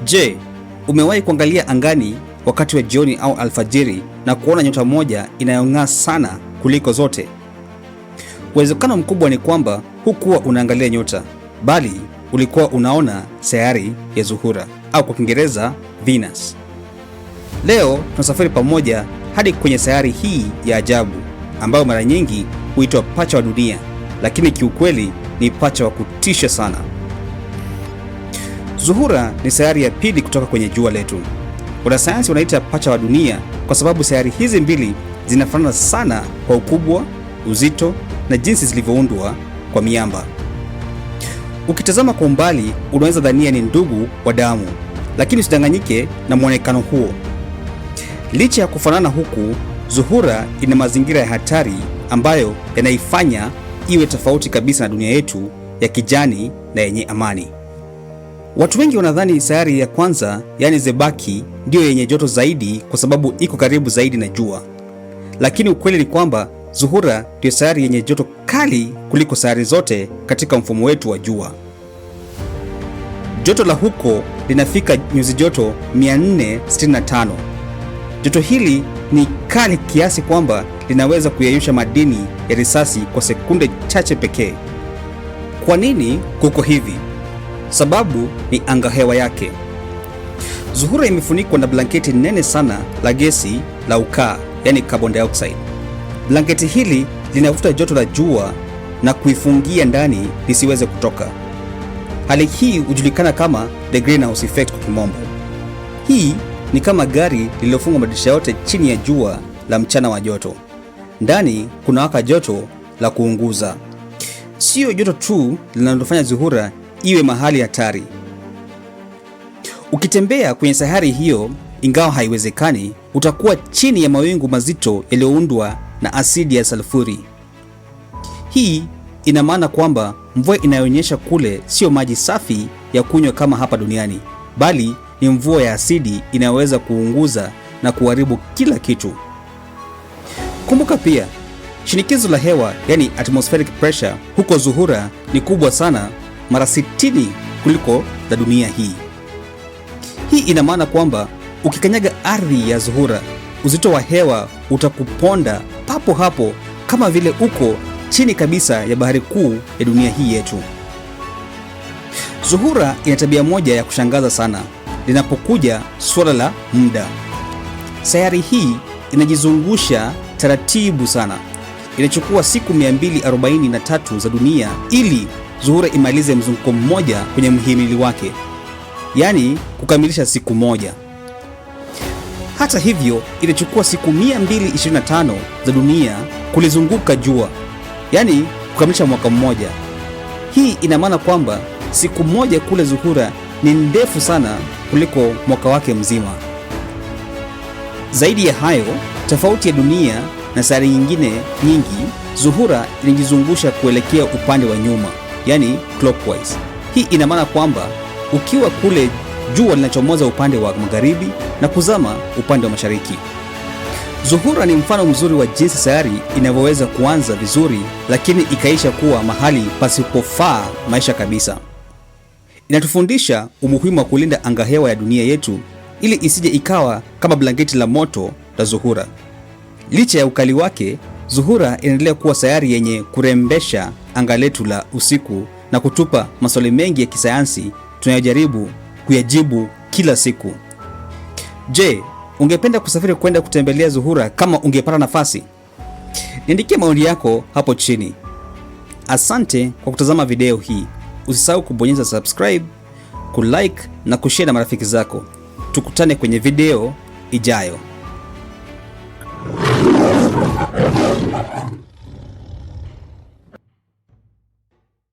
Je, umewahi kuangalia angani wakati wa jioni au alfajiri na kuona nyota moja inayong'aa sana kuliko zote? Uwezekano mkubwa ni kwamba hukuwa unaangalia nyota, bali ulikuwa unaona sayari ya Zuhura au kwa Kiingereza Venus. Leo tunasafiri pamoja hadi kwenye sayari hii ya ajabu ambayo mara nyingi huitwa pacha wa dunia, lakini kiukweli ni pacha wa kutisha sana. Zuhura ni sayari ya pili kutoka kwenye jua letu. Wanasayansi wanaita pacha wa dunia kwa sababu sayari hizi mbili zinafanana sana kwa ukubwa, uzito na jinsi zilivyoundwa kwa miamba. Ukitazama kwa umbali unaweza dhania ni ndugu wa damu, lakini usidanganyike na mwonekano huo. Licha ya kufanana huku, Zuhura ina mazingira ya hatari ambayo yanaifanya iwe tofauti kabisa na dunia yetu ya kijani na yenye amani. Watu wengi wanadhani sayari ya kwanza, yani Zebaki, ndiyo yenye joto zaidi kwa sababu iko karibu zaidi na jua. Lakini ukweli ni kwamba Zuhura ndiyo sayari yenye joto kali kuliko sayari zote katika mfumo wetu wa jua. Joto la huko linafika nyuzi joto 465. Joto hili ni kali kiasi kwamba linaweza kuyeyusha madini ya risasi kwa sekunde chache pekee. Kwa nini kuko hivi? Sababu ni angahewa yake. Zuhura imefunikwa na blanketi nene sana la gesi la ukaa, yani carbon dioxide. Blanketi hili linavuta joto la jua na kuifungia ndani lisiweze kutoka. Hali hii hujulikana kama the greenhouse effect kwa kimombo. Hii ni kama gari lililofungwa madirisha yote chini ya jua la mchana wa joto. Ndani kunawaka joto la kuunguza. Sio joto tu linalofanya Zuhura iwe mahali hatari. Ukitembea kwenye sayari hiyo, ingawa haiwezekani, utakuwa chini ya mawingu mazito yaliyoundwa na asidi ya sulfuri. Hii ina maana kwamba mvua inayonyesha kule sio maji safi ya kunywa kama hapa duniani, bali ni mvua ya asidi inayoweza kuunguza na kuharibu kila kitu. Kumbuka pia, shinikizo la hewa, yani atmospheric pressure, huko Zuhura ni kubwa sana, mara 60 kuliko la dunia hii. Hii ina maana kwamba ukikanyaga ardhi ya Zuhura, uzito wa hewa utakuponda papo hapo kama vile uko chini kabisa ya bahari kuu ya dunia hii yetu. Zuhura ina tabia moja ya kushangaza sana linapokuja suala la muda. Sayari hii inajizungusha taratibu sana. Inachukua siku 243 za dunia ili Zuhura imalize mzunguko mmoja kwenye mhimili wake, yaani kukamilisha siku moja. Hata hivyo, inachukua siku 225 za dunia kulizunguka jua, yaani kukamilisha mwaka mmoja. Hii ina maana kwamba siku moja kule Zuhura ni ndefu sana kuliko mwaka wake mzima. Zaidi ya hayo, tofauti ya dunia na sayari nyingine nyingi, Zuhura inajizungusha kuelekea upande wa nyuma, yani clockwise. Hii ina maana kwamba ukiwa kule, jua linachomoza upande wa magharibi na kuzama upande wa mashariki. Zuhura ni mfano mzuri wa jinsi sayari inavyoweza kuanza vizuri lakini ikaisha kuwa mahali pasipofaa maisha kabisa. Inatufundisha umuhimu wa kulinda angahewa ya dunia yetu ili isije ikawa kama blanketi la moto la Zuhura. Licha ya ukali wake, Zuhura inaendelea kuwa sayari yenye kurembesha anga letu la usiku na kutupa maswali mengi ya kisayansi tunayojaribu kuyajibu kila siku. Je, ungependa kusafiri kwenda kutembelea Zuhura kama ungepata nafasi? Niandikie maoni yako hapo chini. Asante kwa kutazama video hii. Usisahau kubonyeza subscribe, kulike na kushare na marafiki zako. Tukutane kwenye video ijayo.